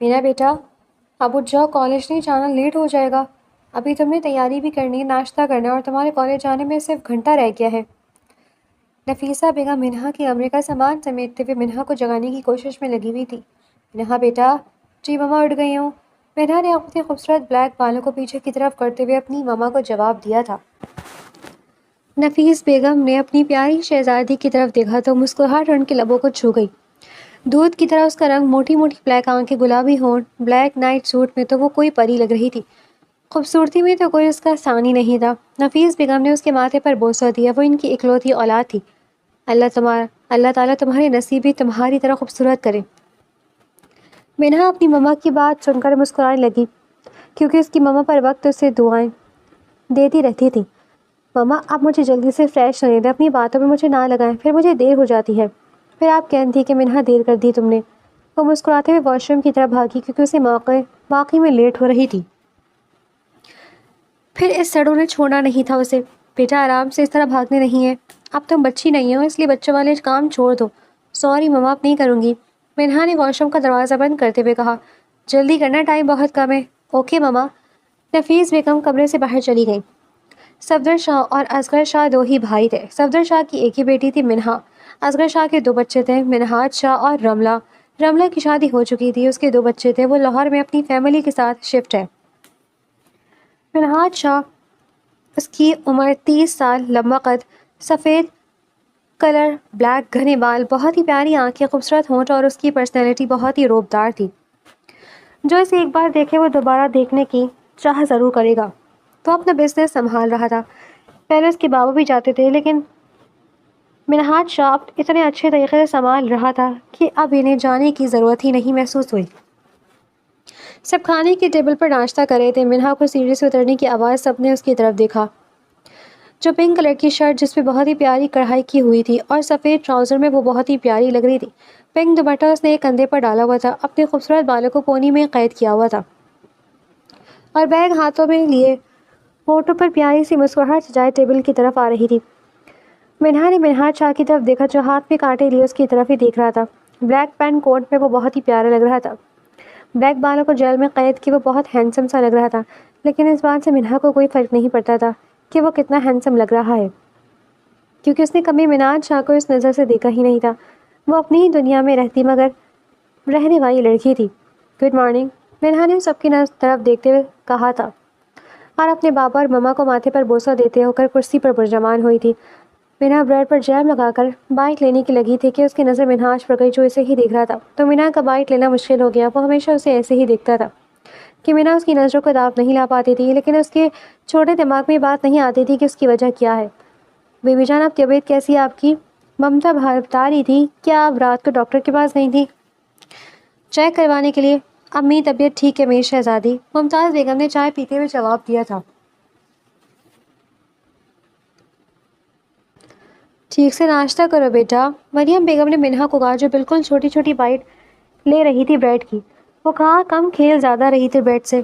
میرا بیٹا اب اٹھ جاؤ، کالج نہیں جانا، لیٹ ہو جائے گا۔ ابھی تم نے تیاری بھی کرنی، ناشتہ کرنا اور تمہارے کالج جانے میں صرف گھنٹہ رہ گیا ہے۔ نفیسہ بیگم منہا کے کمرے کا سامان سمیٹتے ہوئے منہا کو جگانے کی کوشش میں لگی ہوئی تھی۔ منہا بیٹا، جی مما اٹھ گئی ہوں۔ منہا نے اپنے خوبصورت بلیک بالوں کو پیچھے کی طرف کرتے ہوئے اپنی ماما کو جواب دیا تھا۔ نفیس بیگم نے اپنی پیاری شہزادی کی طرف دیکھا تو مسکراہٹ ان کے لبوں کو چھو گئی۔ دودھ کی طرح اس کا رنگ، موٹی موٹی بلیک آنکھیں، گلابی ہونٹ، بلیک نائٹ سوٹ میں تو وہ کوئی پری لگ رہی تھی۔ خوبصورتی میں تو کوئی اس کا ثانی نہیں تھا۔ نفیس بیگم نے اس کے ماتھے پر بوسہ دیا، وہ ان کی اکلوتی اولاد تھی۔ اللہ تعالیٰ تمہارے نصیب بھی تمہاری طرح خوبصورت کرے۔ منہا اپنی مما کی بات سن کر مسکرانے لگی، کیونکہ اس کی مما پر وقت اسے دعائیں دیتی رہتی تھی۔ مما اب مجھے جلدی سے فریش ہونے دیں، اپنی باتوں میں مجھے نہ لگائیں، پھر مجھے دیر ہو جاتی ہے۔ پھر آپ کہتی کہ منہا دیر کر دی تم نے۔ وہ مسکراتے ہوئے واش روم کی طرف بھاگی، کیونکہ اسے واقعی میں لیٹ ہو رہی تھی۔ پھر اس سڑوں نے چھوڑنا نہیں تھا اسے۔ بیٹا آرام سے، اس طرح بھاگنے نہیں ہے، اب تم بچی نہیں ہو، اس لیے بچوں والے کام چھوڑ دو۔ سوری مما، اب نہیں کروں گی، منہا نے واش روم کا دروازہ بند کرتے ہوئے کہا۔ جلدی کرنا، ٹائم بہت کم ہے۔ اوکے مما۔ نفیس بیگم کمرے سے باہر چلی گئی۔ صفدر شاہ اور اصغر شاہ دو ہی بھائی تھے۔ صفدر شاہ کی ایک ہی بیٹی تھی منہا۔ اصغر شاہ کے دو بچے تھے، منہاج شاہ اور رملہ۔ رملہ کی شادی ہو چکی تھی، اس کے دو بچے تھے، وہ لاہور میں اپنی فیملی کے ساتھ شفٹ ہے۔ منہاج شاہ، اس کی عمر 30 سال، لمبا قد، سفید کلر، بلیک گھنے بال، بہت ہی پیاری آنکھیں، خوبصورت ہونٹ اور اس کی پرسنالٹی بہت ہی روبدار تھی۔ جو اسے ایک بار دیکھے وہ دوبارہ دیکھنے کی چاہ ضرور کرے گا۔ تو اپنا بزنس سنبھال رہا تھا۔ پہلے اس کے بابا بھی جاتے تھے، لیکن منہاج شاہ اتنے اچھے طریقے سے سنبھال رہا تھا کہ اب انہیں جانے کی ضرورت ہی نہیں محسوس ہوئی۔ سب کھانے کی ٹیبل پر ناشتہ کر رہے تھے۔ منہا کو سیڑھی سے اترنے کی آواز سب نے اس کی طرف دیکھا۔ جو پنک کلر کی شرٹ جس پہ بہت ہی پیاری کڑھائی کی ہوئی تھی اور سفید ٹراؤزر میں وہ بہت ہی پیاری لگ رہی تھی۔ پنک دوپٹہ اس نے ایک کندھے پر ڈالا ہوا تھا، اپنے خوبصورت بالوں کو پونی میں قید کیا ہوا تھا اور بیگ ہاتھوں میں لیے ہونٹوں پر پیاری سی مسکراہٹ سجائے ٹیبل کی طرف آ رہی تھی۔ منہا نے منہاج شاہ کی طرف دیکھا جو ہاتھ میں کانٹے لیے اس کی طرف ہی دیکھ رہا تھا۔ بلیک پین کوٹ میں وہ بہت ہی پیارا لگ رہا تھا۔ بلیک بالوں کو جیل میں قید کی وہ بہت ہینڈسم سا لگ رہا تھا، لیکن اس بات سے منہا کو کوئی فرق نہیں پڑتا تھا کہ وہ کتنا ہینڈسم لگ رہا ہے، کیونکہ اس نے کبھی منہاج شاہ کو اس نظر سے دیکھا ہی نہیں تھا۔ وہ اپنی ہی دنیا میں رہتی مگر رہنے والی لڑکی تھی۔ گڈ مارننگ، منہا نے سب کی طرف دیکھتے ہوئے کہا تھا اور اپنے بابا اور مما کو ماتھے پر بوسہ دیتے ہو کر کرسی پر پرجمان ہوئی تھی۔ منہا بریڈ پر جیم لگا کر بائٹ لینے کی لگی تھی کہ اس کی نظر منہاج پر گئی جو اسے ہی دیکھ رہا تھا، تو منہا کا بائٹ لینا مشکل ہو گیا۔ وہ ہمیشہ اسے ایسے ہی دیکھتا تھا کہ منہا اس کی نظروں کو داغ نہیں لا پاتی تھی، لیکن اس کے چھوٹے دماغ میں بات نہیں آتی تھی کہ اس کی وجہ کیا ہے۔ بیبی جان، اب طبیعت کیسی ہے آپ کی؟ ممتا بتا رہی تھی کیا آپ رات کو ڈاکٹر کے پاس گئی تھی چیک کروانے کے لیے؟ امی طبیعت ٹھیک ہے میری شہزادی، ممتاز بیگم نے چائے پیتے ہوئے جواب دیا تھا۔ ٹھیک سے ناشتہ کرو بیٹا، مریم بیگم نے منہا کو کہا جو بالکل چھوٹی چھوٹی بائٹ لے رہی تھی بریڈ کی۔ وہ کہا کم کھیل زیادہ رہی تھی بریڈ سے۔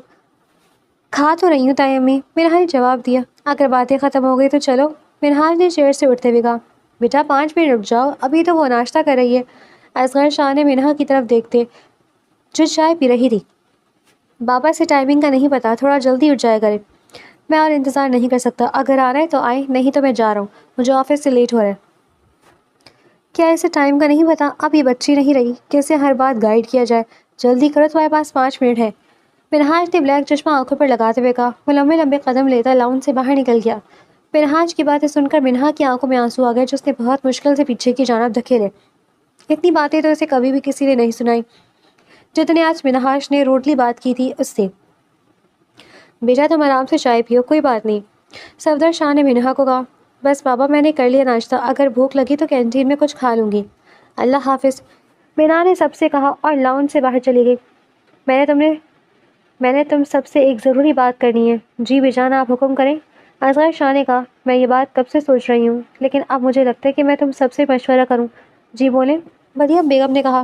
کھا تو رہی ہوں تائی امی، منہا نے جواب دیا۔ اگر باتیں ختم ہو گئی تو چلو، منہا نے چیئر سے اٹھتے ہوئے کہا۔ بیٹا 5 منٹ رک جاؤ، ابھی تو وہ ناشتہ کر رہی ہے، اصغر شاہ نے منہا کی طرف دیکھتے جو چائے پی رہی تھی۔ بابا سے ٹائمنگ کا نہیں پتا، تھوڑا جلدی اٹھ جایا کرے، میں اور انتظار نہیں کر سکتا، اگر آ رہا ہے تو آئے، نہیں تو میں جا رہا ہوں، مجھے آفس سے لیٹ ہو رہا ہے۔ کیا اسے ٹائم کا نہیں پتا؟ اب یہ بچی نہیں رہی کہ اسے ہر بات گائیڈ کیا جائے، جلدی کرو تمہارے پاس 5 منٹ ہے۔ منہاج نے بلیک چشمہ آنکھوں پر لگاتے ہوئے کہا۔ وہ لمبے لمبے قدم لیتا لاؤنج سے باہر نکل گیا۔ منہاج کی باتیں سن کر منہا کی آنکھوں میں آنسو آ گئے جو اس نے بہت مشکل سے پیچھے کی جانب دھکیلے۔ اتنی باتیں تو اسے کبھی بھی کسی نے نہیں سنائی جتنے آج منہاج نے روڈلی بات کی تھی اس سے۔ بیٹا تم آرام سے چائے پیو، کوئی بات نہیں، صفدر شاہ نے منہا کو کہا۔ بس بابا میں نے کر لیا ناشتہ، اگر بھوک لگی تو کینٹین میں کچھ کھا لوں گی، اللہ حافظ، منہا نے سب سے کہا اور لاؤنج سے باہر چلی گئی۔ میں نے تم سب سے ایک ضروری بات کرنی ہے۔ جی بیجان، آپ حکم کریں، اصغر شاہ نے کہا۔ میں یہ بات کب سے سوچ رہی ہوں، لیکن اب مجھے لگتا ہے کہ میں تم سب سے مشورہ کروں۔ جی بولیں، مریم بیگم نے کہا۔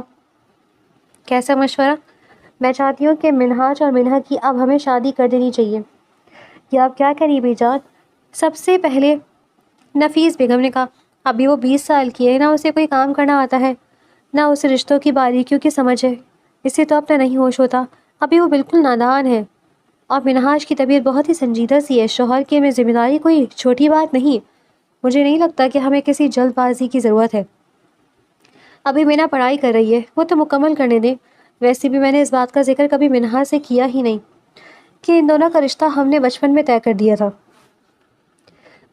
کیسا مشورہ؟ میں چاہتی ہوں کہ منہاج اور منہا کی اب ہمیں شادی کر دینی چاہیے۔ یہ آپ کیا کری بیجان؟ سب سے پہلے نفیس بیگم نے کہا۔ ابھی وہ 20 سال کی ہے، نہ اسے کوئی کام کرنا آتا ہے، نہ اسے رشتوں کی باریکیوں کی سمجھ ہے، اسے تو اپنا نہیں ہوش ہوتا، ابھی وہ بالکل نادان ہے۔ اور منہاج کی طبیعت بہت ہی سنجیدہ سی ہے، شوہر کی میں ذمہ داری کوئی چھوٹی بات نہیں۔ مجھے نہیں لگتا کہ ہمیں کسی جلد بازی کی ضرورت ہے۔ ابھی مینا پڑھائی کر رہی ہے، وہ تو مکمل کرنے دیں۔ ویسے بھی میں نے اس بات کا ذکر کبھی منہاج سے کیا ہی نہیں کہ ان دونوں کا رشتہ ہم نے بچپن میں طے کر دیا تھا۔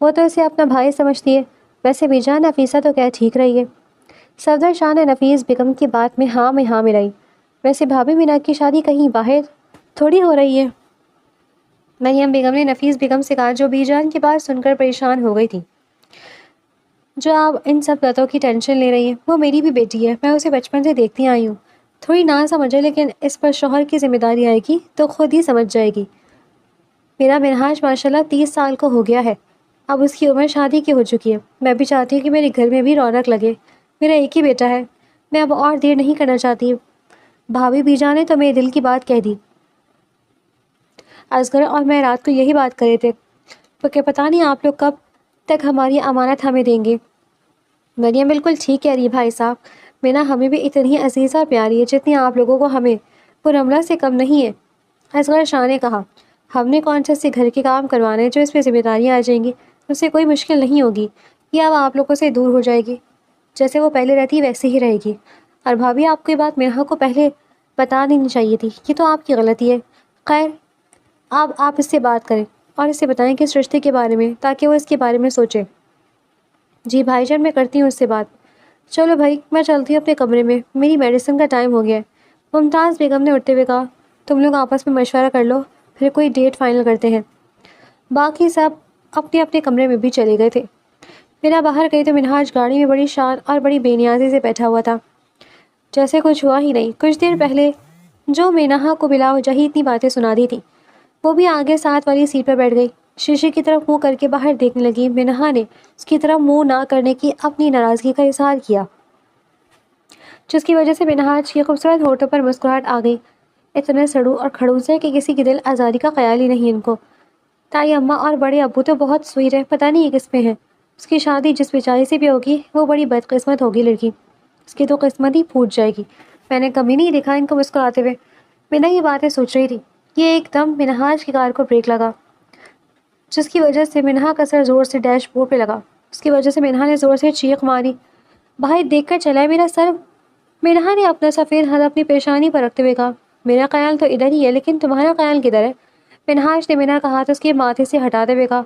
وہ تو اسے اپنا بھائی سمجھتی ہے۔ ویسے بھی جان نفیسہ تو کیا ٹھیک رہی ہے۔ صفدر شاہ نے نفیس بیگم کی بات میں ہاں ملائی۔ ویسے بھابھی مینا کی شادی کہیں باہر تھوڑی ہو رہی ہے۔ مریم بیگم نے نفیس بیگم سے کہا، جو بی جان کی بات سن کر پریشان ہو گئی تھی۔ جو آپ ان سب باتوں کی ٹینشن لے رہی ہیں، وہ میری بھی بیٹی ہے، میں اسے بچپن سے دیکھتی آئی ہوں۔ تھوڑی نہ سمجھے، لیکن اس پر شوہر کی ذمہ داری آئے گی تو خود ہی سمجھ جائے گی۔ میرا منہاج ماشاءاللہ 30 سال کو ہو گیا ہے، اب اس کی عمر شادی کی ہو چکی ہے۔ میں بھی چاہتی ہوں کہ میرے گھر میں بھی رونق لگے۔ میرا ایک ہی بیٹا ہے، میں اب اور دیر نہیں کرنا چاہتی۔ بھابھی بی جان نے تو میرے دل کی بات کہہ دی۔ اصغر اور میں رات کو یہی بات کر رہے تھے کہ پتہ نہیں آپ لوگ کب تک ہماری امانت ہمیں دیں گے۔ مریم بالکل ٹھیک کہہ رہی ہے بھائی صاحب، مینا ہمیں بھی اتنی عزیز اور پیاری ہے جتنی آپ لوگوں کو ہمیں پرملہ سے کم نہیں ہے۔ اصغر شاہ نے کہا، ہم نے کون سے گھر کے کام کروانے جو اس پہ ذمہ داریاں آ جائیں گی، اس سے کوئی مشکل نہیں ہوگی، یہ اب آپ لوگوں سے دور ہو جائے گی، جیسے وہ پہلے رہتی ویسے ہی رہے گی۔ اور بھابھی آپ کو یہ بات مینا کو پہلے بتا دینی چاہیے تھی، یہ تو آپ کی غلطی ہے۔ خیر، اب آپ اس سے بات کریں اور اسے بتائیں کہ اس رشتے کے بارے میں، تاکہ وہ اس کے بارے میں سوچے۔ جی بھائی جان، میں کرتی ہوں اس سے بات۔ چلو بھائی، میں چلتی ہوں اپنے کمرے میں، میری میڈیسن کا ٹائم ہو گیا ہے۔ ممتاز بیگم نے اٹھتے ہوئے کہا، تم لوگ آپس میں مشورہ کر لو، پھر کوئی ڈیٹ فائنل کرتے ہیں۔ باقی سب اپنے اپنے کمرے میں بھی چلے گئے تھے۔ میرا باہر گئی تو منہاج گاڑی میں بڑی شان اور بڑی بے نیازی سے بیٹھا ہوا تھا، جیسے کچھ ہوا ہی نہیں۔ کچھ دیر پہلے جو مینہا کو بلا وجہ ہی اتنی باتیں سنا دی تھی، وہ بھی آگے ساتھ والی سیٹ پر بیٹھ گئی۔ شیشے کی طرف منہ کر کے باہر دیکھنے لگی۔ مینہا نے اس کی طرف منہ نہ کرنے کی اپنی ناراضگی کا اظہار کیا، جس کی وجہ سے منہاج کی خوبصورت ہونٹوں پر مسکراہٹ آ گئی۔ اتنے سڑو اور کھڑوس ہے کہ کسی کی دل آزاری کا خیال ہی نہیں ان کو۔ تائی اماں اور بڑے ابو تو بہت سوئر ہے، پتہ نہیں یہ کس میں ہے۔ اس کی شادی جس بیچاری سے بھی ہوگی وہ بڑی بدقسمت ہوگی لڑکی، اس کی تو قسمت ہی پھوٹ جائے گی۔ میں نے کبھی نہیں دیکھا ان کو مسکراتے ہوئے۔ مینا یہ باتیں سوچ رہی تھی کہ ایک دم منہاج کی کار کو بریک لگا، جس کی وجہ سے منہا کا سر زور سے ڈیش بورڈ پہ لگا۔ اس کی وجہ سے منہا نے زور سے چیخ ماری، بھائی دیکھ کر چلا ہے میرا سر۔ منہا نے اپنا سفید ہاتھ اپنی پیشانی پر رکھتے ہوئے کہا، میرا خیال تو ادھر ہی ہے، لیکن تمہارا خیال کدھر ہے؟ منہاج نے مینا کا ہاتھ اس کے ماتھے سے ہٹاتے ہوئے کہا،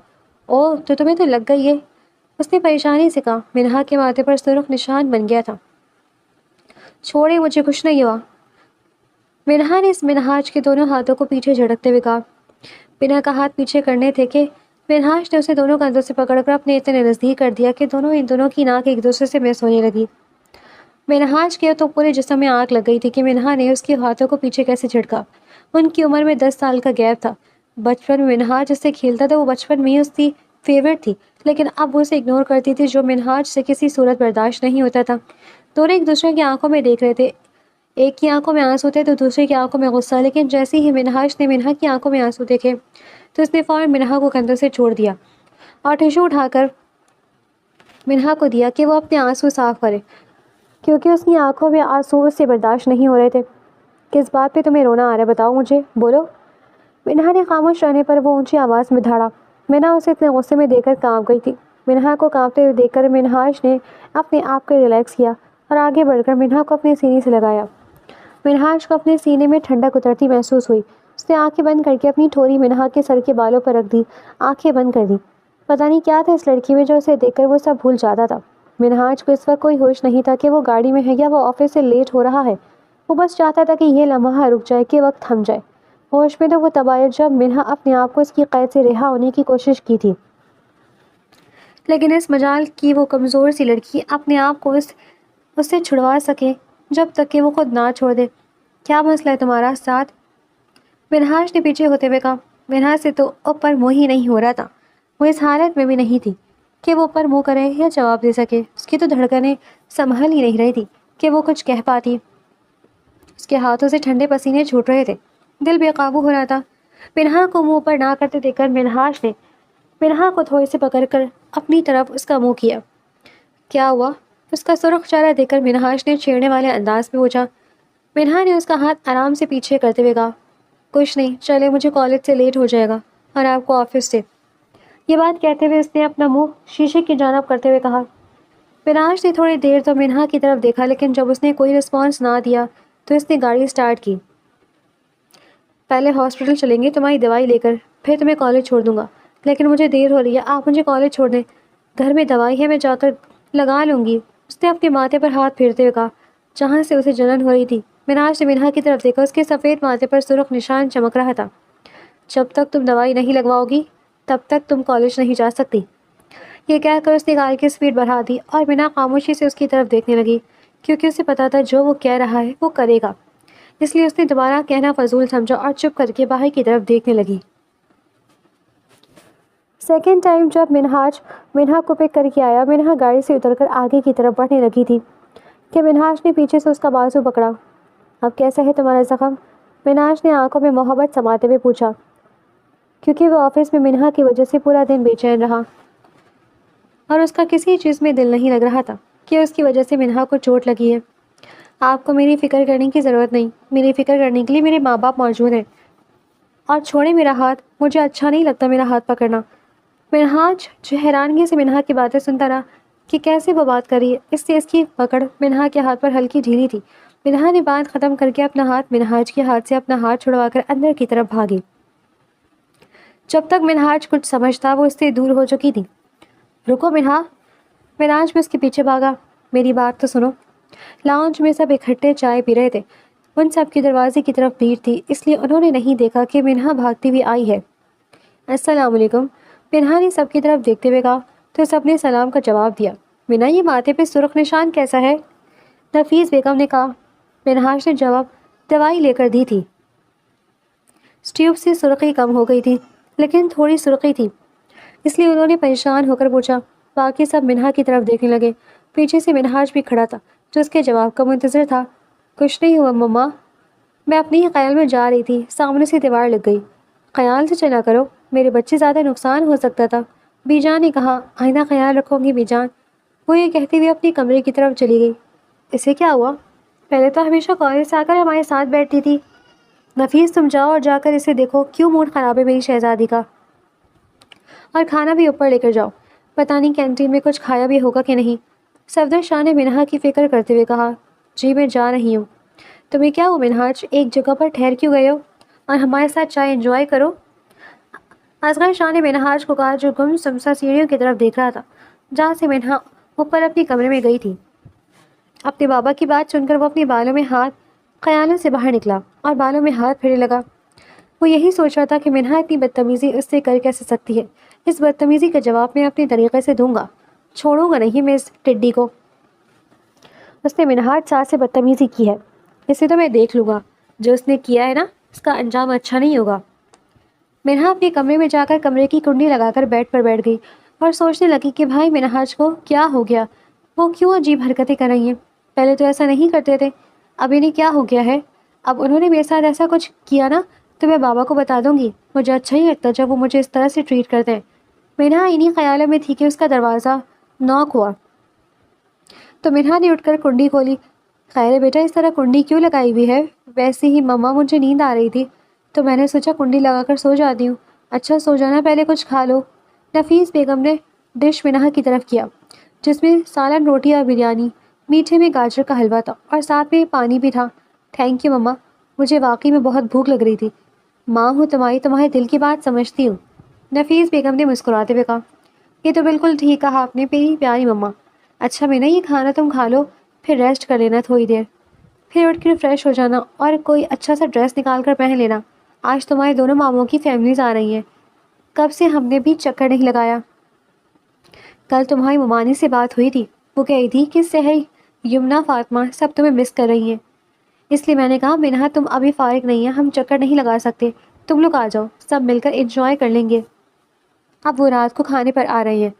اوہ تو تمہیں تو لگ گئی ہے، اس نے پریشانی سے کہا۔ منہا کے ماتھے پر سرخ نشان بن گیا تھا۔ چھوڑے، مجھے کچھ نہیں ہوا، منہا نے اس منہاج کے دونوں ہاتھوں کو پیچھے جھٹکتے ہوئے کہا۔ بنا کا ہاتھ پیچھے کرنے تھے کہ منہاج نے اسے دونوں کندھوں سے پکڑ کر اپنے اتنے نزدیک کر دیا کہ ان دونوں کی ناک ایک دوسرے سے مس ہونے لگی۔ منہاج کے تو پورے جسم میں آگ لگ گئی تھی کہ منہا نے اس کے ہاتھوں کو پیچھے کیسے جھٹکا۔ ان کی عمر میں 10 سال کا گیپ تھا۔ بچپن میں منہاج جس سے کھیلتا تھا وہ بچپن میں ہی اس کی فیورٹ تھی، لیکن اب وہ اسے اگنور کرتی تھی، جو منہاج سے کسی صورت برداشت نہیں ہوتا تھا۔ دونوں ایک دوسرے کی آنکھوں میں دیکھ رہے تھے، ایک کی آنکھوں میں آنسو تھے تو دوسرے کی آنکھوں میں غصہ، لیکن جیسے ہی منہاج نے منہا کی آنکھوں میں آنسو دیکھے تو اس نے فوراً منہا کو کندھوں سے چھوڑ دیا اور ٹیشو اٹھا کر منہا کو دیا کہ وہ اپنے آنسو صاف کرے، کیونکہ اس کی آنکھوں میں آنسو اس سے برداشت نہیں ہو رہے تھے۔ کس بات پہ تمہیں رونا آ رہا ہے، بتاؤ مجھے، بولو۔ منہا نے خاموش رہنے پر وہ اونچی آواز میں دھاڑا۔ منہا اسے اتنے غصے میں دیکھ کر کانپ گئی تھی۔ منہا کو کانپتے ہوئے دیکھ کر منہاج نے اپنے آپ کو ریلیکس کیا اور آگے بڑھ کر منہا کو اپنے سینے سے لگایا۔ منہاج کو اپنے سینے میں ٹھنڈک اترتی محسوس ہوئی۔ اس نے آنکھیں بند کر کے اپنی ٹھوری منہا کے سر کے بالوں پر رکھ دی، آنکھیں بند کر دی۔ پتہ نہیں کیا تھا اس لڑکی میں جو اسے دیکھ کر وہ سب بھول جاتا تھا۔ منہاج کو اس وقت کوئی ہوش نہیں تھا کہ وہ گاڑی میں ہے یا وہ آفس سے لیٹ ہو رہا ہے۔ وہ بس چاہتا تھا کہ یہ لمحہ رک جائے، کہ وقت تھم جائے۔ ہوش میں تو وہ تب آیا جب منہا اپنے آپ کو اس کی قید سے رہا ہونے کی کوشش کی تھی، لیکن اس مجال کی وہ کمزور سی لڑکی اپنے آپ کو اس سے چھڑوا سکے جب تک کہ وہ خود نہ چھوڑ دے۔ کیا مسئلہ ہے تمہارا ساتھ؟ منہاج نے پیچھے ہوتے ہوئے کہا۔ منہا سے تو اوپر منہ ہی نہیں ہو رہا تھا، وہ اس حالت میں بھی نہیں تھی کہ وہ اوپر منہ کرے یا جواب دے سکے۔ اس کی تو دھڑکنیں سنبھل ہی نہیں رہی تھی کہ وہ کچھ کہہ پاتی۔ اس کے ہاتھوں سے ٹھنڈے پسینے چھوٹ رہے تھے، دل بے قابو ہو رہا تھا۔ منہا کو منہ پر نہ کرتے دیکھ کر منہاج نے منہا کو تھوڑے سے پکڑ کر اپنی طرف اس کا منہ کیا۔ کیا ہوا؟ اس کا سرخ چہرہ دیکھ کر منہاج نے چھیڑنے والے انداز میں پوچھا۔ منہا نے اس کا ہاتھ آرام سے پیچھے کرتے ہوئے کہا، کچھ نہیں، چلے مجھے کالج سے لیٹ ہو جائے گا اور آپ کو آفس سے۔ یہ بات کہتے ہوئے اس نے اپنا منہ شیشے کی جانب کرتے ہوئے کہا۔ مناج نے تھوڑی دیر تو منہا کی طرف دیکھا، لیکن جب اس نے کوئی رسپانس نہ دیا تو اس نے گاڑی سٹارٹ کی۔ پہلے ہاسپٹل چلیں گے تمہاری دوائی لے کر، پھر تمہیں کالج چھوڑ دوں گا، لیکن مجھے دیر ہو رہی ہے، آپ مجھے کالج چھوڑ دیں، گھر میں دوائی ہے، میں جا کر لگا لوں گی۔ اس نے اپنے ماتھے پر ہاتھ پھیرتے ہوئے کہا، جہاں سے اسے جلن ہو رہی تھی۔ مناج نے منہا کی طرف دیکھا، اس کے سفید ماتھے پر سرخ نشان چمک رہا تھا۔ جب تک تم دوائی نہیں لگواؤ گی تب تک تم کالج نہیں جا سکتی۔ یہ کہہ کر اس نے گاڑی کی سپیڈ بڑھا دی اور منہا خاموشی سے اس کی طرف دیکھنے لگی، کیونکہ اسے پتا تھا جو وہ کہہ رہا ہے وہ کرے گا، اس لیے اس نے دوبارہ کہنا فضول سمجھا اور چپ کر کے باہر کی طرف دیکھنے لگی۔ سیکنڈ ٹائم جب منہا کو پک کر کے آیا، منہا گاڑی سے اتر کر آگے کی طرف بڑھنے لگی تھی کہ منہاج نے پیچھے سے اس کا بازو پکڑا۔ اب کیسا ہے تمہارا زخم؟ منہاج نے آنکھوں میں محبت سماتے ہوئے پوچھا، کیونکہ وہ آفس میں منہا کی وجہ سے پورا دن بے چین رہا اور اس کا کسی چیز میں دل نہیں لگ رہا تھا کہ اس کی وجہ سے منہا کو چوٹ لگی ہے۔ آپ کو میری فکر کرنے کی ضرورت نہیں، میری فکر کرنے کے لیے میرے ماں باپ موجود ہیں۔ اور چھوڑے میرا ہاتھ، مجھے اچھا نہیں لگتا میرا ہاتھ پکڑنا۔ منہاج جو حیرانگی سے منہا کی باتیں سنتا رہا کہ کیسے وہ بات کر رہی ہے، اس سے اس کی پکڑ منہا کے ہاتھ پر ہلکی ڈھیلی تھی۔ منہا نے بات ختم کر کے اپنا ہاتھ منہاج کے ہاتھ سے اپنا ہاتھ چھڑوا کر اندر کی طرف بھاگی۔ جب تک منہاج کچھ سمجھتا وہ اس سے دور ہو چکی تھی۔ رکو منہا، منہاج میں اس کے پیچھے بھاگا، میری بات تو سنو۔ لاؤنج میں سب اکٹھے چائے پی رہے تھے، ان سب کی دروازے کی طرف بھیڑ تھی، اس لیے انہوں نے نہیں دیکھا کہ منہا بھاگتی ہوئی آئی ہے۔ السلام علیکم، منہا نے سب کی طرف دیکھتے ہوئے کہا تو سب نے سلام کا جواب دیا۔ منہا، یہ ماتھے پہ سرخ نشان کیسا ہے؟ نفیس بیگم نے کہا۔ منہاج نے جواب، دوائی لے کر دی تھی۔ ٹیوب سے سرخی کم ہو گئی تھی، لیکن تھوڑی سرخی تھی، اس لیے انہوں نے پریشان ہو کر پوچھا۔ باقی سب منہا کی طرف دیکھنے لگے، پیچھے سے منہاج بھی کھڑا تھا جو اس کے جواب کا منتظر تھا۔ کچھ نہیں ہوا مما، میں اپنے ہی خیال میں جا رہی تھی، سامنے سے دیوار لگ گئی۔ خیال سے چلا کرو، میرے بچے زیادہ نقصان ہو سکتا تھا، بی جان نے کہا۔ آئندہ خیال رکھوں گی بی جان، وہ یہ کہتے ہوئے اپنے کمرے کی طرف چلی گئی۔ اسے کیا ہوا؟ پہلے تو ہمیشہ کالج سے آ کر ہمارے ساتھ بیٹھتی تھی۔ نفیس تم جاؤ اور جا کر اسے دیکھو، کیوں موڈ خراب ہے میری شہزادی کا، اور کھانا بھی اوپر لے کر جاؤ، پتہ نہیں کینٹین میں کچھ کھایا بھی ہوگا کہ نہیں۔ صفدر شاہ نے منہا کی فکر کرتے ہوئے کہا، جی میں جا رہی ہوں۔ تمہیں کیا ہو منہاج، ایک جگہ پر ٹھہر کیوں گئے ہو، اور ہمارے ساتھ چائے انجوائے کرو۔ اصغر شاہ نے منہاج کو کہا، جو گم سمسا سیڑھیوں کی طرف دیکھ رہا تھا جہاں سے منہا اوپر اپنے کمرے میں گئی تھی۔ اپنے بابا کی بات سن کر وہ اپنے بالوں میں ہاتھ خیالوں سے باہر نکلا اور بالوں میں ہاتھ پھیرنے لگا۔ وہ یہی سوچ رہا تھا کہ منہا اتنی بدتمیزی اس سے کر کیسے سکتی ہے۔ اس بدتمیزی کا جواب میں اپنے طریقے سے دوں گا، چھوڑوں گا نہیں میں اس ٹڈی کو۔ اس نے منہاج صاحب سے بدتمیزی کی ہے، اسے تو میں دیکھ لوں گا، جو اس نے کیا ہے نا اس کا انجام اچھا نہیں ہوگا۔ منہا اپنے کمرے میں جا کر کمرے کی کنڈی لگا کر بیڈ پر بیٹھ گئی اور سوچنے لگی کہ بھائی منہاج کو کیا ہو گیا، وہ کیوں عجیب حرکتیں کر رہی ہیں، پہلے تو ایسا نہیں کرتے تھے، اب انہیں کیا ہو گیا ہے؟ اب انہوں نے میرے ساتھ ایسا کچھ کیا نا تو میں بابا کو بتا دوں گی، مجھے اچھا ہی لگتا جب وہ مجھے اس طرح سے ٹریٹ کرتے ہیں۔ منہا انہی خیالوں میں تھی کہ اس کا دروازہ ناک ہوا تو منہا نے اٹھ کر کنڈی کھولی۔ خیر ہے بیٹا، اس طرح کنڈی کیوں لگائی ہوئی ہے؟ ویسے ہی مما مجھے نیند آ رہی تھی تو میں نے سوچا کنڈی لگا کر سو جاتی ہوں۔ اچھا سو جانا، پہلے کچھ کھا لو۔ نفیس بیگم نے ڈش منہا کی طرف کیا جس میں سالن، روٹی اور بریانی، میٹھے میں گاجر کا حلوہ تھا اور ساتھ میں پانی بھی تھا۔ تھینک یو مما، مجھے واقعی میں بہت بھوک لگ رہی تھی، ماں ہوں تمہارے دل کی بات سمجھتی ہوں۔ نفیس بیگم نے مسکراتے ہوئے کہا، یہ تو بالکل ٹھیک کہا آپ نے میری پیاری مما۔ اچھا مینا، یہ کھانا تم کھا لو، پھر ریسٹ کر لینا تھوڑی دیر، پھر اٹھ کر فریش ہو جانا اور کوئی اچھا سا ڈریس نکال کر پہن لینا، آج تمہارے دونوں ماموں کی فیملیز آ رہی ہیں، کب سے ہم نے بھی چکر نہیں لگایا۔ کل تمہاری ممانی سے بات ہوئی تھی، وہ کہہ رہی تھی کہ سحر، یمنا، فاطمہ سب تمہیں مس کر رہی ہیں، اس لیے میں نے کہا منہا تم ابھی فارغ نہیں ہیں، ہم چکر نہیں لگا سکتے، تم لوگ آ جاؤ، سب مل کر انجوائے کر لیں گے۔ اب وہ رات کو کھانے پر آ رہے ہیں۔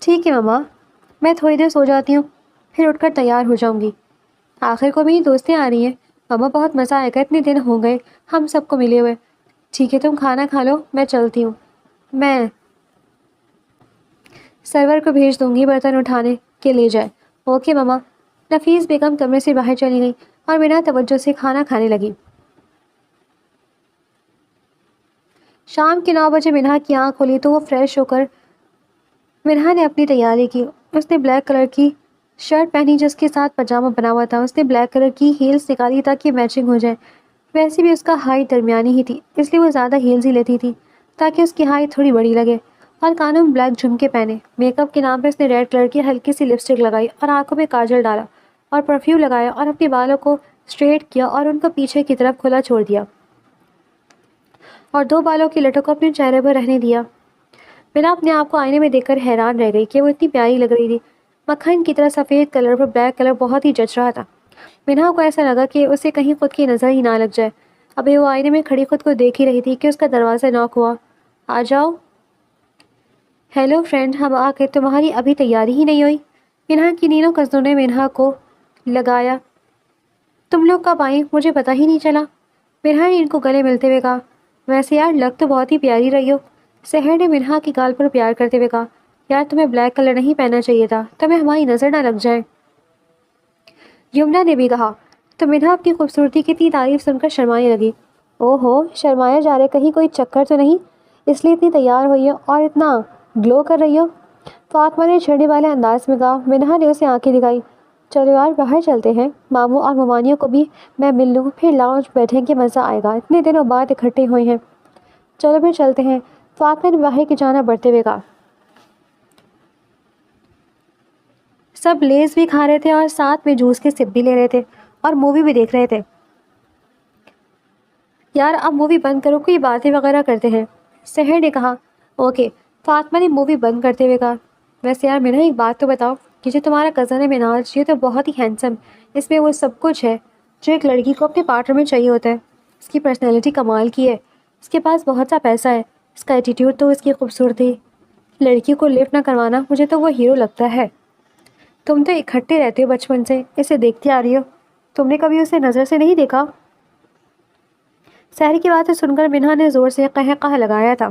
ٹھیک ہے مما، میں تھوڑی دیر سو جاتی ہوں، پھر اٹھ کر تیار ہو جاؤں گی، آخر کو میری دوستیں آ رہی ہیں، مما بہت مزہ آئے گا، اتنے دن ہو گئے ہم سب کو ملے ہوئے۔ ٹھیک ہے تم کھانا کھا لو، میں چلتی ہوں، میں سرور کو بھیج دوں گی برتن اٹھانے کے لے جائے۔ اوکے مما۔ نفیس بیگم کمرے سے باہر چلی گئی اور بنا توجہ سے کھانا کھانے لگی۔ شام کے 9 بجے منہا کی آنکھ کھلی تو وہ فریش ہو کر منہا نے اپنی تیاری کی۔ اس نے بلیک کلر کی شرٹ پہنی جس کے ساتھ پاجامہ بنا ہوا تھا۔ اس نے بلیک کلر کی ہیلز نکالی تاکہ میچنگ ہو جائے۔ ویسے بھی اس کا ہائٹ درمیانی ہی تھی، اس لیے وہ زیادہ ہیلز ہی لیتی تھی تاکہ اس کی ہائٹ تھوڑی بڑی لگے۔ اور کانوں میں بلیک جھمکے پہنے۔ میک اپ کے نام پہ اس نے ریڈ کلر کی ہلکی سی لپسٹک لگائی اور آنکھوں میں کاجل ڈالا اور پرفیوم لگایا اور اپنے بالوں کو اسٹریٹ کیا اور ان کو پیچھے کی طرف کھلا چھوڑ دیا اور 2 بالوں کی لٹوں کو اپنے چہرے پر رہنے دیا۔ بنا اپنے آپ کو آئینے میں دیکھ کر حیران رہ گئی کہ وہ اتنی پیاری لگ رہی تھی۔ مکھن کی طرح سفید کلر پر بلیک کلر بہت ہی جچ رہا تھا۔ منہا کو ایسا لگا کہ اسے کہیں خود کی نظر ہی نہ لگ جائے۔ ابھی وہ آئینے میں کھڑی خود کو دیکھ ہی رہی تھی کہ اس کا دروازہ ناک ہوا۔ آ جاؤ۔ ہیلو فرینڈ، ہم آ کے تمہاری ابھی تیاری ہی نہیں ہوئی؟ منہا کی نینوں کزنوں نے منہا کو لگایا۔ تم لوگ کب آئیں؟ مجھے پتہ ہی نہیں چلا۔ منہا نے ان کو گلے ملتے ہوئے کہا۔ ویسے یار لگ تو بہت ہی پیاری رہی ہو۔ سحر نے منہا کی گال پر پیار کرتے ہوئے کہا۔ یار تمہیں بلیک کلر نہیں پہننا چاہیے تھا، تمہیں ہماری نظر نہ لگ جائے۔ یمنا نے بھی کہا۔ تو منہا اپنی خوبصورتی کی اتنی تعریف سن کر شرمانے لگی۔ او ہو، شرمایا جا رہے، کہیں کوئی چکر تو نہیں اس لیے اتنی تیار ہوئی ہو اور اتنا گلو کر رہی ہو؟ فاطمہ نے چھڑنے والے انداز میں کہا۔ منہا نے اسے آنکھیں دکھائی۔ چلو یار باہر چلتے ہیں، ماموں اور ممانیوں کو بھی میں مل لوں، پھر لاؤنج بیٹھیں گے، مزہ آئے گا، اتنے دنوں بعد اکٹھے ہوئے ہیں۔ چلو پھر چلتے ہیں، فاطمہ نے باہر کی جانب بڑھتے ہوئے کہا۔ سب لیز بھی کھا رہے تھے اور ساتھ میں جوس کے سپ بھی لے رہے تھے اور مووی بھی دیکھ رہے تھے۔ یار اب مووی بند کرو، کوئی باتیں وغیرہ کرتے ہیں، سحر نے کہا۔ اوکے، فاطمہ نے مووی بند کرتے ہوئے کہا۔ ویسے یار منہا ایک بات تو بتاؤ، یہ جو تمہارا کزن ہے مناج، یہ تو بہت ہی ہینڈسم، اس میں وہ سب کچھ ہے جو ایک لڑکی کو اپنے پارٹنر میں چاہیے ہوتا ہے۔ اس کی پرسنالٹی کمال کی ہے، اس کے پاس بہت سا پیسہ ہے، اس کا ایٹیٹیوڈ تو اس کی خوبصورتی، لڑکی کو لفٹ نہ کروانا، مجھے تو وہ ہیرو لگتا ہے۔ تم تو اکٹھے رہتے ہو بچپن سے، اسے دیکھتی آ رہی ہو، تم نے کبھی اسے نظر سے نہیں دیکھا؟ سحر کی باتیں سن کر منہا نے زور سے قہقہ لگایا تھا۔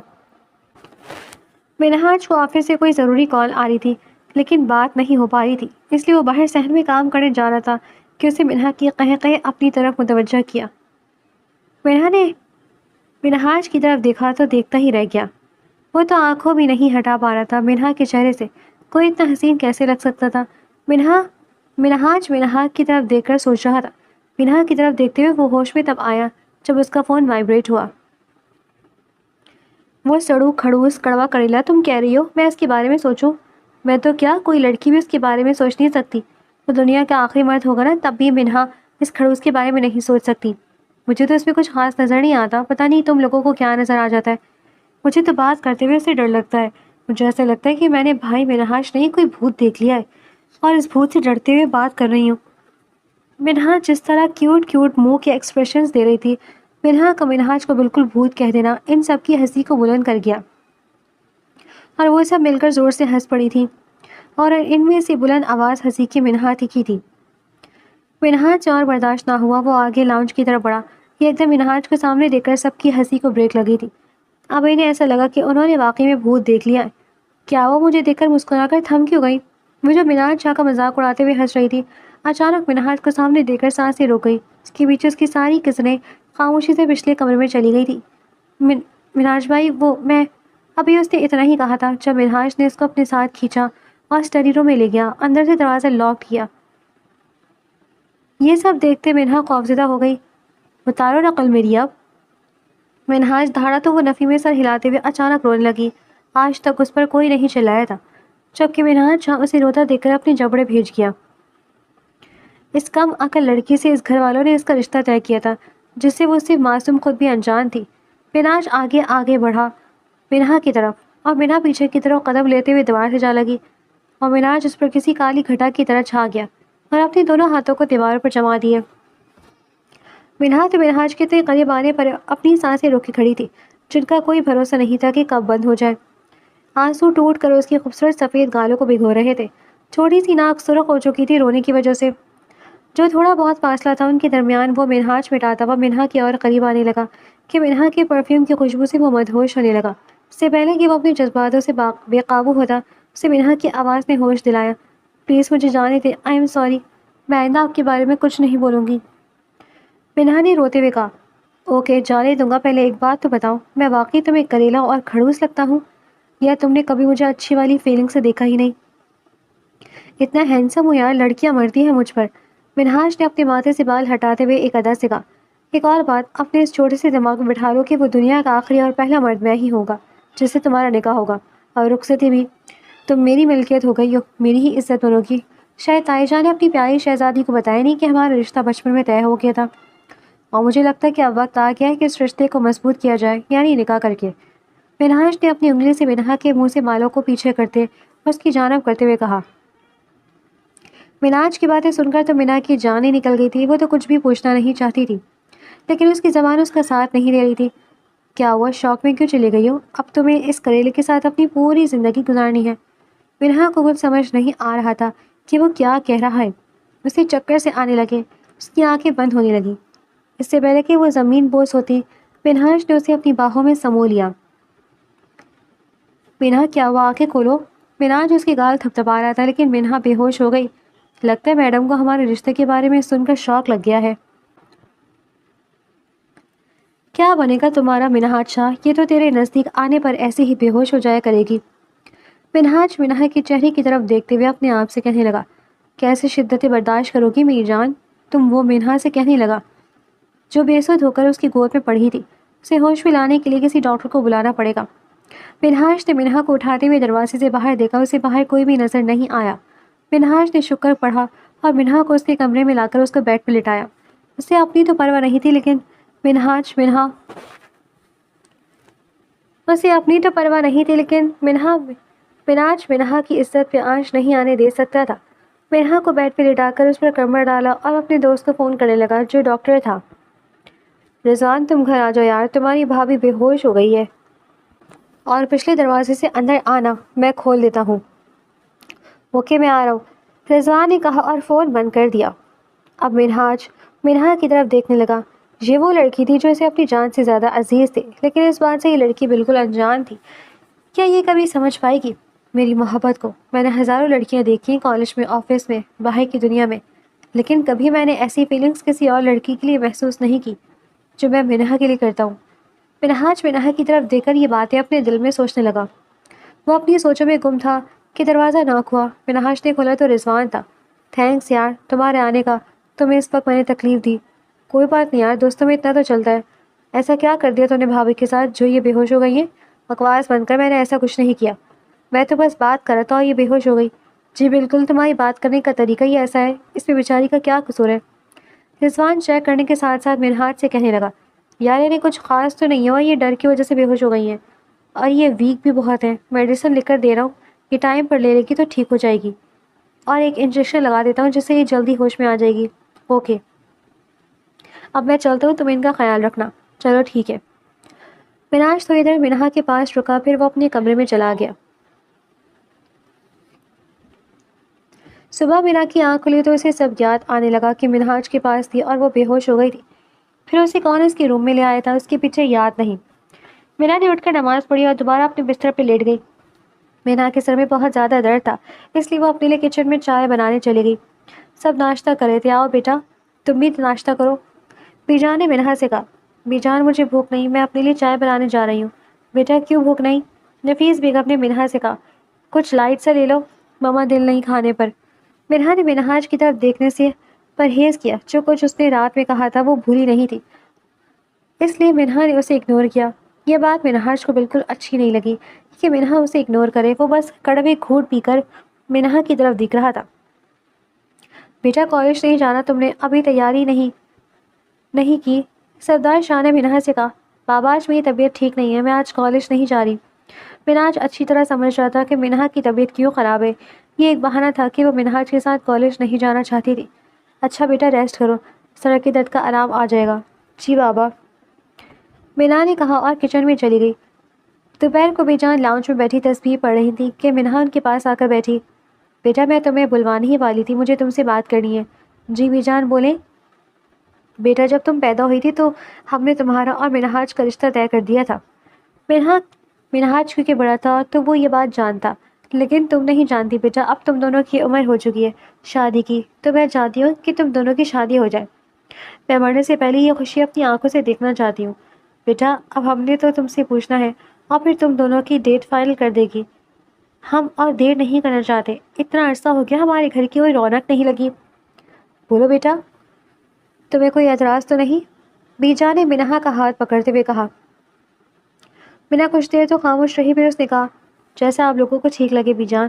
منہاج کو آفس سے کوئی ضروری کال آ رہی تھی لیکن بات نہیں ہو پا رہی تھی، اس لیے وہ باہر صحن میں کام کرنے جا رہا تھا کہ اسے منہا کی قہقہ اپنی طرف متوجہ کیا۔ منہا نے منہاج کی طرف دیکھا تو دیکھتا ہی رہ گیا۔ وہ تو آنکھوں بھی نہیں ہٹا پا رہا تھا منہا کے چہرے سے، کوئی اتنا حسین کیسے لگ سکتا تھا؟ منہاج منہا کی طرف دیکھ کر سوچ رہا تھا۔ منہا کی طرف دیکھتے ہوئے وہ ہوش میں تب آیا جب اس کا فون وائبریٹ ہوا۔ وہ سڑو کھڑوس کڑوا کریلا، تم کہہ رہی ہو میں اس کے بارے میں سوچوں؟ میں تو کیا، کوئی لڑکی بھی اس کے بارے میں سوچ نہیں سکتی، وہ دنیا کا آخری مرد ہوگا نا، تب بھی منہا اس کھڑوس کے بارے میں نہیں سوچ سکتی۔ مجھے تو اس میں کچھ خاص نظر نہیں آتا، پتہ نہیں تم لوگوں کو کیا نظر آ جاتا ہے۔ مجھے تو بات کرتے ہوئے اسے ڈر لگتا ہے، مجھے ایسا لگتا ہے کہ میں نے بھائی منہاج نہیں کوئی بھوت دیکھ لیا ہے اور اس بھوت سے ڈرتے ہوئے بات کر رہی ہوں۔ منہا جس طرح کیوٹ کیوٹ منہ کے ایکسپریشنز دے رہی تھی، منہا کا منہاج کو بالکل بھوت کہہ دینا ان سب کی ہنسی کو بلند کر گیا اور وہ سب مل کر زور سے ہنس پڑی تھی اور ان میں سے بلند آواز ہنسی کی منہا کی تھی۔ منہاج اور برداشت نہ ہوا، وہ آگے لاؤنج کی طرف بڑھا۔ یہ ایک دم منہاج کو سامنے دیکھ کر سب کی ہنسی کو بریک لگی تھی۔ اب انہیں ایسا لگا کہ انہوں نے واقعی میں بھوت دیکھ لیا ہے۔ کیا وہ مجھے دیکھ کر مسکرا کر تھم کیوں گئی؟ وہ جو منہاج شاہ کا مذاق اڑاتے ہوئے ہنس رہی تھی، اچانک منہاج کو سامنے دیکھ کر سانسیں روک گئی۔ اس کے پیچھے اس کی ساری کزنیں خاموشی سے پچھلے کمرے میں چلی گئی تھی۔ منہاج بھائی، وہ میں ابھی اس نے اتنا ہی کہا تھا جب منہاج نے اس کو اپنے ساتھ کھینچا اور اسٹڈی روم میں لے گیا، اندر سے دروازہ لاک کیا۔ یہ سب دیکھتے منہا خوفزدہ ہو گئی۔ اتارو نقل میری اب۔ منہاج دھاڑا تو وہ نفی میں سر ہلاتے ہوئے اچانک رونے لگی۔ آج تک اس پر کوئی نہیں چلایا تھا، جبکہ منہاج اسے روتا دیکھ کر اپنے جبڑے بھیج گیا۔ اس کم عقل لڑکی سے اس گھر والوں نے اس کا رشتہ طے کیا تھا جس سے وہ صرف معصوم خود بھی انجان تھی۔ منہاج آگے بڑھا منہا کی طرف اور منہا پیچھے کی طرف قدم لیتے ہوئے دیوار سے جا لگی اور منہاج اس پر کسی کالی گھٹا کی طرح چھا گیا اور اپنے دونوں ہاتھوں کو دیوار پر جما دیے۔ منہا تو منہاج کے اتنے قریب آنے پر اپنی سانسیں روکے کھڑی تھی جن کا کوئی بھروسہ نہیں تھا کہ کب بند ہو جائے۔ آنسو ٹوٹ کر اس کی خوبصورت سفید گالوں کو بھگو رہے تھے، چھوٹی سی ناک سرخ ہو چکی تھی رونے کی وجہ سے۔ جو تھوڑا بہت فاصلہ تھا ان کے درمیان وہ منہاج مٹاتا ہوا منہا کی اور قریب آنے لگا کہ منہا کے پرفیوم کی خوشبو سے وہ مدہوش ہونے لگا۔ اس سے پہلے کہ وہ اپنے جذباتوں سے بے قابو ہوتا، اسے منہا کی آواز نے ہوش دلایا۔ پلیز مجھے جانے دے، آئی ایم سوری، میں آئندہ آپ کے بارے میں کچھ نہیں بولوں گی۔ منہا نے روتے ہوئے کہا، اوکے جانے دوں گا، پہلے ایک بات تو بتاؤ، میں واقعی تمہیں کریلا اور کھڑوس لگتا ہوں یا تم نے کبھی مجھے اچھی والی فیلنگ سے دیکھا ہی نہیں؟ اتنا ہینسم ہوں یار، لڑکیاں مرتی ہیں مجھ پر۔ منہاج نے اپنے ماتھے سے بال ہٹاتے ہوئے ایک ادا سے کہا، ایک اور بات اپنے اس چھوٹے سے دماغ میں بٹھا لو کہ وہ دنیا کا آخری اور پہلا مرد میں ہی ہوگا جس سے تمہارا نکاح ہوگا، اور رخصتی بھی۔ تم میری ملکیت ہو گئی ہو، میری ہی عزت بنو گی۔ شاید تائی جان نے اپنی پیاری شہزادی کو بتایا نہیں کہ ہمارا رشتہ بچپن میں طے ہو گیا تھا، اور مجھے لگتا ہے کہ اب وقت آ گیا ہے کہ اس رشتے کو مضبوط کیا جائے، یعنی نکاح کر کے۔ منہاج نے اپنی انگلی سے منہا کے منہ سے بالوں کو پیچھے کرتے اس کی جانب کرتے ہوئے کہا۔ منہاج کی باتیں سن کر تو منہا کی جان ہی نکل گئی تھی، وہ تو کچھ بھی پوچھنا نہیں چاہتی تھی، لیکن اس کی زبان اس کا ساتھ نہیں دے رہی تھی۔ کیا ہوا، شوق میں کیوں چلی گئی ہو؟ اب تمہیں اس کریلے کے ساتھ اپنی پوری زندگی گزارنی ہے۔ منہا کو کچھ سمجھ نہیں آ رہا تھا کہ وہ کیا کہہ رہا ہے۔ اسے چکر سے آنے لگے، اس کی آنکھیں بند ہونے لگیں۔ اس سے پہلے کہ وہ زمین بوس ہوتی، منہاج نے اسے اپنی باہوں میں سمو لیا۔ منہا کیا ہوا، آنکھیں کھولو۔ منہاج اس کی گال تھپتھپا رہا تھا، لیکن منہا بے ہوش ہو گئی۔ لگتا ہے میڈم کو ہمارے رشتے کے بارے میں سن کر شوق لگ گیا ہے۔ کیا بنے گا تمہارا منہاج شاہ، یہ تو تیرے نزدیک آنے پر ایسے ہی بے ہوش ہو جایا کرے گی۔ منہاج منہا کے چہرے کی طرف دیکھتے ہوئے اپنے آپ سے کہنے لگا، کیسے شدت برداشت کرو گی میری جان تم؟ وہ منہا سے کہنے لگا جو بے سود ہو کر اس کی گود میں پڑی تھی۔ اسے ہوش میں لانے کے لیے کسی ڈاکٹر کو بلانا پڑے گا۔ منہاج نے منہا کو اٹھاتے ہوئے دروازے سے باہر دیکھا، اسے باہر کوئی بھی نظر نہیں آیا۔ منہاج نے شکر پڑھا اور منہا کو اس کے کمرے میں لا کر اس کو بیڈ پہ لٹایا۔ اسے اپنی تو پرواہ نہیں تھی، لیکن منہاج منہا کی عزت پہ آنچ نہیں آنے دے سکتا تھا۔ منہا کو بیڈ پہ لٹا کر اس پر کمر ڈالا اور اپنے دوست کو فون کرنے لگا جو ڈاکٹر تھا۔ رضوان تم گھر آ جاؤ یار، تمہاری بھابھی بے ہوش ہو گئی ہے، اور پچھلے دروازے سے اندر آنا، میں کھول دیتا ہوں۔ اوکے میں آ رہا ہوں، رضوان نے کہا اور فون بند کر دیا۔ اب منہاج منہا کی طرف دیکھنے لگا۔ یہ وہ لڑکی تھی جو اسے اپنی جان سے زیادہ عزیز تھی، لیکن اس بات سے یہ لڑکی بالکل انجان تھی۔ کیا یہ کبھی سمجھ پائے گی میری محبت کو؟ میں نے ہزاروں لڑکیاں دیکھی ہیں، کالج میں، آفس میں، باہر کی دنیا میں، لیکن کبھی میں نے ایسی فیلنگز کسی اور لڑکی کے لیے محسوس نہیں کی جو میں منہا کے لیے کرتا ہوں۔ منہاج منہا کی طرف دیکھ کر یہ باتیں اپنے دل میں سوچنے لگا۔ وہ اپنی سوچوں میں گم تھا کہ دروازہ ناک ہوا۔ منہاج نے کھولا تو رضوان تھا۔ تھینکس یار تمہارے آنے کا، تمہیں اس وقت میں نے تکلیف دی۔ کوئی بات نہیں یار، دوستوں میں اتنا تو چلتا ہے۔ ایسا کیا کر دیا تو نے بھابھی کے ساتھ جو یہ بے ہوش ہو گئی ہے؟ بکواس بند کر، میں نے ایسا کچھ نہیں کیا، میں تو بس بات کر رہا تھا اور یہ بے ہوش ہو گئی۔ جی بالکل، تمہاری بات کرنے کا طریقہ ہی ایسا ہے، اس میں بیچاری کا کیا قصور ہے؟ رضوان چیک کرنے کے ساتھ ساتھ منہاج سے کہنے لگا، یار انہیں کچھ خاص تو نہیں ہوا، یہ ڈر کی وجہ سے بے ہوش ہو گئی ہیں، اور یہ ویک بھی بہت ہے۔ میڈیسن لکھ کر دے رہا ہوں، یہ ٹائم پر لے لے گی تو ٹھیک ہو جائے گی، اور ایک انجیکشن لگا دیتا ہوں جس سے یہ جلدی ہوش میں آ جائے گی۔ اوکے اب میں چلتا ہوں، تم ان کا خیال رکھنا۔ چلو ٹھیک ہے۔ منہاج تھوڑی دیر منہا کے پاس رکا، پھر وہ اپنے کمرے میں چلا گیا۔ صبح منہا کی آنکھ کھلی تو اسے سب یاد آنے لگا کہ منہاج کے پاس تھی اور وہ بے ہوش ہو گئی تھی۔ پھر اسے کون اس کے روم میں لے آیا تھا، اس کے پیچھے یاد نہیں۔ منہا نے اٹھ کر نماز پڑھی اور دوبارہ اپنے بستر پہ لیٹ گئی۔ منہا کے سر میں بہت زیادہ درد تھا، اس لیے وہ اپنے لیے کچن میں چائے بنانے چلی گئی۔ سب ناشتہ کر رہے تھے، آؤ بیٹا تم بھی ناشتہ کرو، بیجان نے منہا سے کہا۔ بیجان مجھے بھوک نہیں، میں اپنے لیے چائے بنانے جا رہی ہوں۔ بیٹا کیوں بھوک نہیں؟ نفیس بیگم نے منہا سے کہا۔ کچھ لائٹ سا لے لو، ماما دل نہیں کھانے پر۔ منہا نے منہاج کی طرف دیکھنے سے پرہیز کیا، جو کچھ اس نے رات میں کہا تھا وہ بھولی نہیں تھی، اس لیے منہا نے اسے اگنور کیا۔ یہ بات منہاج کو بالکل اچھی نہیں لگی کہ منہا اسے اگنور کرے۔ وہ بس کڑوے گھونٹ پی کر منہا کی طرف دیکھ رہا تھا۔ بیٹا کالج نہیں جانا تم نے؟ ابھی تیاری نہیں کی؟ سردار شاہ نے منہا سے کہا۔ بابا آج میری طبیعت ٹھیک نہیں ہے، میں آج کالج نہیں جا رہی۔ منہاج اچھی طرح سمجھ رہا تھا کہ منہا کی طبیعت کیوں خراب ہے، یہ ایک بہانہ تھا کہ وہ منہاج کے ساتھ کالج نہیں جانا چاہتی تھی۔ اچھا بیٹا ریسٹ کرو، سر کے درد کا آرام آ جائے گا۔ جی بابا، منہا نے کہا اور کچن میں چلی گئی۔ دوپہر کو بیجان لاؤنج میں بیٹھی تسبیح پڑھ رہی تھی کہ منہا ان کے پاس آ کر بیٹھی۔ بیٹا میں تمہیں بلوانے ہی والی تھی، مجھے تم سے بات کرنی ہے۔ جی بیجان بولیں۔ بیٹا جب تم پیدا ہوئی تھی تو ہم نے تمہارا اور منہاج کا رشتہ طے کر دیا تھا۔ منہاج کیونکہ بڑا تھا تو وہ یہ بات جانتا، لیکن تم نہیں جانتی بیٹا، اب تم دونوں کی عمر ہو چکی ہے شادی کی، تو میں چاہتی ہوں کہ تم دونوں کی شادی ہو جائے۔ میں مرنے سے پہلے یہ خوشی اپنی آنکھوں سے دیکھنا چاہتی ہوں۔ بیٹا اب ہم نے تو تم سے پوچھنا ہے اور پھر تم دونوں کی ڈیٹ فائنل کر دے گی۔ ہم اور دیر نہیں کرنا چاہتے، اتنا عرصہ ہو گیا ہمارے گھر کی کوئی رونق نہیں لگی۔ بولو بیٹا، تمہیں کوئی اعتراض تو نہیں؟ بی جان نے منہا کا ہاتھ پکڑتے ہوئے کہا۔ منہا کچھ دیر تو خاموش رہی، پھر اس نے کہا، جیسا آپ لوگوں کو ٹھیک لگے بی جان۔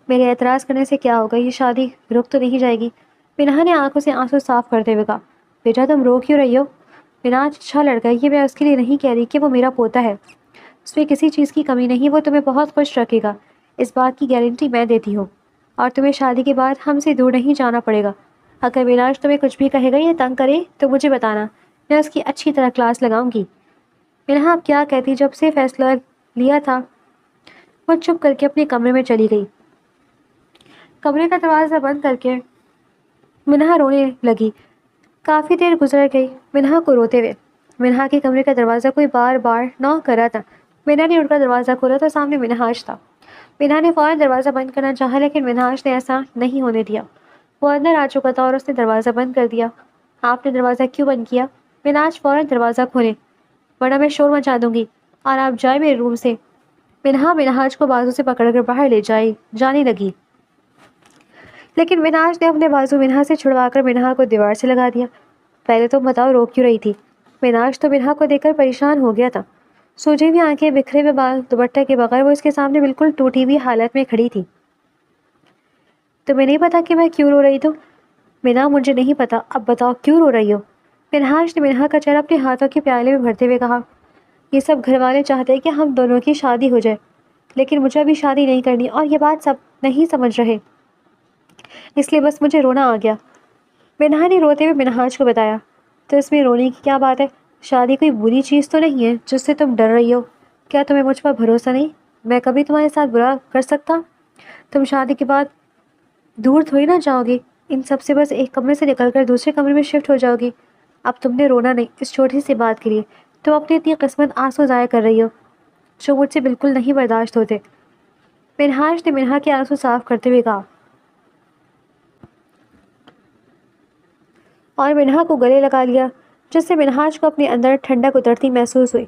میرے اعتراض کرنے سے کیا ہوگا، یہ شادی رک تو نہیں جائے گی؟ منہا نے آنکھوں سے آنسو صاف کرتے ہوئے کہا۔ بیٹا تم رو کیوں رہی ہو؟ مناج اچھا لڑکا ہے، یہ میں اس کے لیے نہیں کہہ رہی کہ وہ میرا پوتا ہے، اس میں کسی چیز کی کمی نہیں، وہ تمہیں بہت خوش رکھے گا، اس بات کی گارنٹی میں دیتی ہوں، اور تمہیں شادی کے بعد ہم سے دور نہیں جانا پڑے گا۔ اگر مناج تمہیں کچھ بھی کہے گا یا تنگ کرے تو مجھے بتانا، میں اس کی اچھی طرح کلاس لگاؤں گی۔ منہا اب کیا کہتی، جب سے فیصلہ لیا تھا وہ چپ کر کے اپنے کمرے میں چلی گئی۔ کمرے کا دروازہ بند کر کے منہا رونے لگی۔ کافی دیر گزر گئی منہا کو روتے ہوئے۔ منہا کے کمرے کا دروازہ کوئی بار بار ناک کر رہا تھا۔ منہا نے ان کا دروازہ کھولا تو سامنے منہاج تھا۔ منہا نے فوراً دروازہ بند کرنا چاہا لیکن منہاج نے ایسا نہیں ہونے دیا۔ وہ اندر آ چکا تھا اور اس نے دروازہ بند کر دیا۔ آپ نے دروازہ کیوں بند کیا؟ منہاج فوراً دروازہ کھولے ورنہ میں شور مچا دوں گی، اور آپ جائے میرے روم سے۔ منہا منہاج کو بازو سے پکڑ کر باہر لے جانے لگی، لیکن منہاج نے اپنے بازو منہا سے چھڑوا کر منہا کو دیوار سے لگا دیا۔ پہلے تم بتاؤ رو کیوں رہی تھی؟ منہاج تو منہا کو دیکھ کر پریشان ہو گیا تھا۔ سوجی ہوئی آنکھیں، بکھرے ہوئے بال، دوپٹہ کے بغیر وہ اس کے سامنے بالکل ٹوٹی ہوئی حالت میں کھڑی تھی۔ تمہیں نہیں پتا کہ میں کیوں رو رہی توں؟ منہا مجھے نہیں پتا، اب بتاؤ کیوں رو رہی ہو؟ منہاج نے منہا کا چہرہ اپنے ہاتھوں کے پیالے میں بھرتے ہوئے کہا، یہ سب گھر والے چاہتے ہیں کہ ہم دونوں کی شادی ہو جائے، لیکن مجھے ابھی شادی نہیں کرنی اور یہ بات سب نہیں سمجھ رہے، اس لیے بس مجھے رونا آ گیا۔ منہا نے روتے ہوئے منہاج کو بتایا، تو اس میں رونے کی کیا بات ہے؟ شادی کوئی بری چیز تو نہیں ہے جس سے تم ڈر رہی ہو؟ کیا تمہیں مجھ پر بھروسہ نہیں؟ میں کبھی تمہارے ساتھ برا کر سکتا؟ تم شادی کے بعد دور تھوڑی نہ جاؤ گی، ان سب سے بس ایک کمرے سے نکل کر دوسرے کمرے میں شفٹ ہو جاؤ گی۔ اب تم نے رونا نہیں اس چھوٹی سی بات کے لیے، تم اپنی اتنی قسمت آنسو ضائع کر رہی ہو جو مجھ سے بالکل نہیں برداشت ہوتے۔ منہاج نے منہا کے آنسو صاف کرتے ہوئے کہا، اور منہا کو گلے لگا لیا، جس سے منہاج کو اپنے اندر ٹھنڈک اترتی محسوس ہوئی۔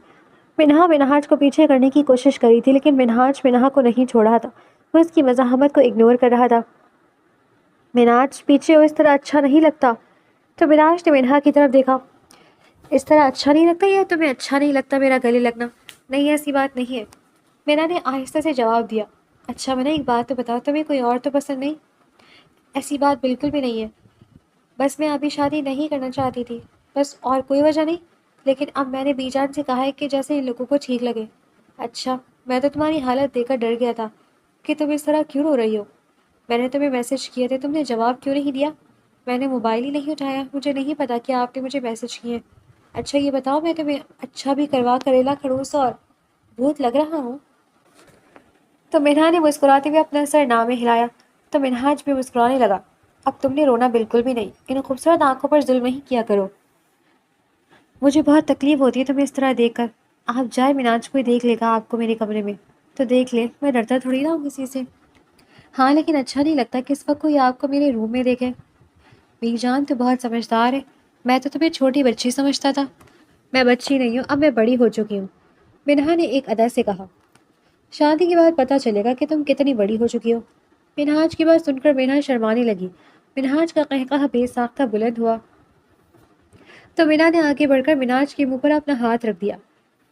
منہا منہاج کو پیچھے کرنے کی کوشش کری تھی لیکن منہاج منہا کو نہیں چھوڑ رہا تھا، وہ اس کی مزاحمت کو اگنور کر رہا تھا۔ منہاج پیچھے ہو، اس طرح اچھا نہیں لگتا۔ تو منہاج نے منہا کی طرف دیکھا، اس طرح اچھا نہیں لگتا یا تمہیں اچھا نہیں لگتا میرا گلے لگنا؟ نہیں ایسی بات نہیں ہے، منہا نے آہستہ سے جواب دیا۔ اچھا منہا ایک بات تو بتاؤ، تمہیں کوئی اور تو پسند نہیں؟ ایسی بات بالکل بھی نہیں ہے، بس میں ابھی شادی نہیں کرنا چاہتی تھی، بس اور کوئی وجہ نہیں، لیکن اب میں نے بی جان سے کہا ہے کہ جیسے ان لوگوں کو ٹھیک لگے۔ اچھا، میں تو تمہاری حالت دیکھ کر ڈر گیا تھا کہ تم اس طرح کیوں رو رہی ہو۔ میں نے تمہیں میسج کیے تھے، تم نے جواب کیوں نہیں دیا؟ میں نے موبائل ہی نہیں اٹھایا، مجھے نہیں پتا کہ آپ نے مجھے میسج کیے۔ اچھا یہ بتاؤ، میں تمہیں اچھا بھی کروا کریلا کھڑوس اور بھوت لگ رہا ہوں؟ تو منہا نے مسکراتے ہوئے اپنا سر نہ میں ہلایا، تو منہاج بھی مسکرانے لگا۔ اب تم نے رونا بالکل بھی نہیں، ان خوبصورت آنکھوں پر ظلم نہیں کیا کرو، مجھے بہت تکلیف ہوتی ہے تمہیں اس طرح دیکھ کر۔ آپ جائے، مناج کوئی دیکھ لے گا آپ کو میرے کمرے میں تو دیکھ لے، میں ڈرتا تھوڑی نہ ہوں کسی سے۔ ہاں لیکن اچھا نہیں لگتا کہ اس وقت کوئی آپ کو میرے روم میں دیکھے۔ بی جان تو بہت سمجھدار ہے، میں تو تمہیں چھوٹی بچی سمجھتا تھا۔ میں بچی نہیں ہوں، اب میں بڑی ہو چکی ہوں، منہا نے ایک ادا سے کہا۔ شادی کے بعد پتہ چلے گا کہ تم کتنی بڑی ہو چکی ہو۔ منہاج کی بات سن کر منہا شرمانے لگی۔ منہاج کا قہقہ بے ساختہ بلند ہوا تو منہا نے آگے بڑھ کر منہاج کے منہ پر اپنا ہاتھ رکھ دیا۔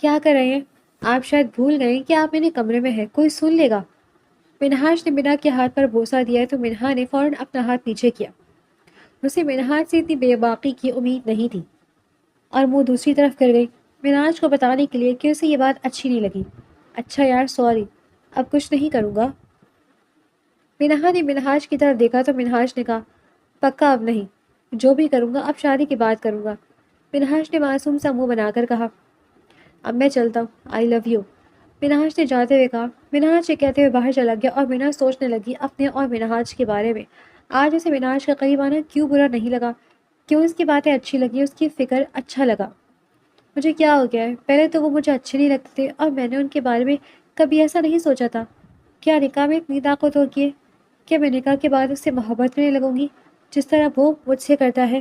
کیا کر رہے ہیں آپ؟ شاید بھول گئے کہ آپ میرے کمرے میں ہیں، کوئی سن لے گا۔ منہاج نے منہا کے ہاتھ پر بوسہ دیا تو منہا نے فوراً اپنا ہاتھ پیچھے کیا۔ اسے منہاج سے اتنی بے باقی کی امید نہیں تھی اور منہ دوسری طرف کر گئی، منہاج کو بتانے کے لیے کہ اسے یہ بات اچھی نہیں لگی۔ اچھا یار سوری، اب کچھ نہیں کروں گا۔ منہا نے منہاج کی طرف دیکھا تو منہاج نے کہا، پکا اب نہیں، جو بھی کروں گا اب شادی کے بعد کروں گا۔ منہاج نے معصوم سا منہ بنا کر کہا، اب میں چلتا ہوں، آئی لو یو۔ منہاج نے جاتے ہوئے کہا۔ منہاج سے کہتے ہوئے باہر چلا گیا اور منہا سوچنے لگی اپنے اور منہاج کے بارے میں۔ آج اسے منہاج کا قریب آنا کیوں برا نہیں لگا، کیوں اس کی باتیں اچھی لگی، اس کی فکر اچھا لگا۔ مجھے کیا ہو گیا ہے؟ پہلے تو وہ مجھے اچھے نہیں لگتے تھے اور میں نے ان کے بارے میں کبھی ایسا نہیں سوچا تھا۔ کیا نکاح میں اتنی طاقت ہوگی ہے؟ کیا میں نکاح کے بعد اس سے محبت کرنے لگوں گی جس طرح وہ مجھ سے کرتا ہے؟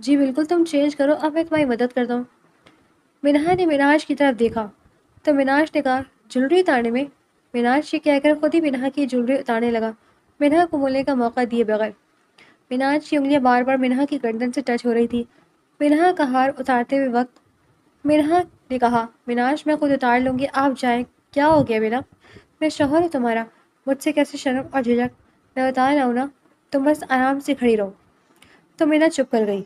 جی بالکل، تم چینج کرو، اب میں تمہاری مدد کرتا ہوں۔ منہا نے مناج کی طرف دیکھا تو مناج نے کہا جولری اتارنے میں؟ مناج یہ کہہ کر خود ہی منہا کی جولری اتارنے لگا، منہا کو بولنے کا موقع دیے بغیر۔ مناج کی انگلیاں بار بار منہا کی گردن سے ٹچ ہو رہی تھی۔ منہا کا ہار اتارتے ہوئے وقت منہا نے کہا مناج میں خود اتار لوں گی، آپ جائیں۔ کیا ہو گیا میرا؟ میں شوہر ہوں تمہارا، مجھ سے کیسے شرم اور جھجک؟ میں اتار لاؤں نا، تم بس آرام سے کھڑی رہو۔ تو منہا چپ کر گئی۔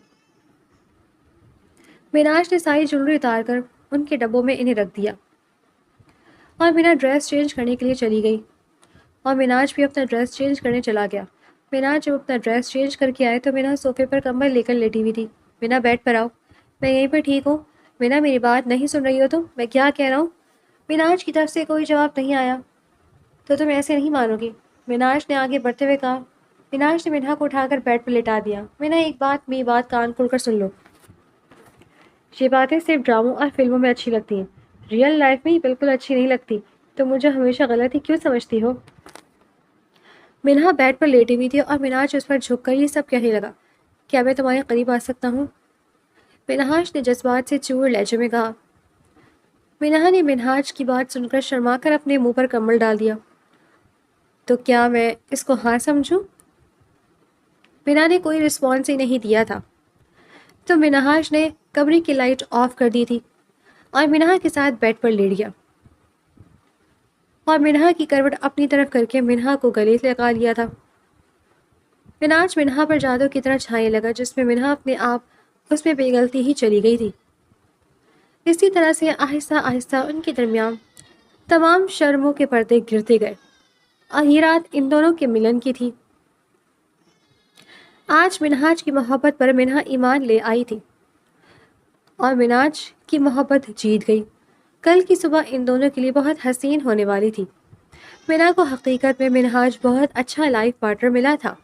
مناج نے ساری جولری اتار کر ان کے ڈبوں میں انہیں رکھ دیا اور منہا ڈریس چینج کرنے کے لیے چلی گئی اور مناج بھی اپنا ڈریس چینج کرنے چلا گیا۔ مناج جب اپنا ڈریس چینج کر کے آئے تو منہا صوفے پر کمبل لے کر لیٹی ہوئی تھی۔ منہا بیڈ پر آؤ، میں یہیں پر ٹھیک ہوں۔ منہا میری بات نہیں سن رہی ہو تم؟ میں کیا کہہ رہا ہوں؟ مناج کی طرف سے کوئی جواب نہیں آیا۔ تو تم ایسے نہیں مانو گی، مناج نے آگے بڑھتے ہوئے کہا۔ مناج نے منہا کو اٹھا کر بیڈ پر لٹا دیا۔ منہا ایک بات میری بات کان کھول کر سن لو، یہ باتیں صرف ڈراموں اور فلموں میں اچھی لگتی ہیں، ریئل لائف میں ہی بالکل اچھی نہیں لگتی۔ تم مجھے ہمیشہ غلط ہی کیوں سمجھتی ہو؟ منہا بیڈ پر لیٹی ہوئی تھی اور مناج اس پر جھک کر یہ سب کہنے لگا۔ کیا میں تمہارے قریب آ سکتا ہوں؟ منہاج نے جذبات سے چور لہجے میں کہا۔ منہا نے منہاج کی بات سن کر شرما کر اپنے منہ پر کمبل ڈال دیا۔ تو کیا میں اس کو ہاں سمجھوں؟ منہا نے کوئی رسپانس ہی نہیں دیا تھا تو منہاج نے کمرے کی لائٹ آف کر دی تھی اور منہا کے ساتھ بیڈ پر لیٹ گیا اور منہا کی کروٹ اپنی طرف کر کے منہا کو گلے لگا لیا تھا۔ مناج منہا پر جادو کی طرح چھانے لگا، جس میں منہا اپنے آپ اس میں بے غلطی ہی چلی گئی تھی۔ اسی طرح سے آہستہ آہستہ ان کے درمیان تمام شرموں کے پردے گرتے گئے اور یہ رات ان دونوں کے ملن کی تھی۔ آج منہاج کی محبت پر منہا ایمان لے آئی تھی اور مناج کی محبت جیت گئی۔ کل کی صبح ان دونوں کے لیے بہت حسین ہونے والی تھی۔ منہا کو حقیقت میں منہاج بہت اچھا لائف پارٹنر ملا تھا۔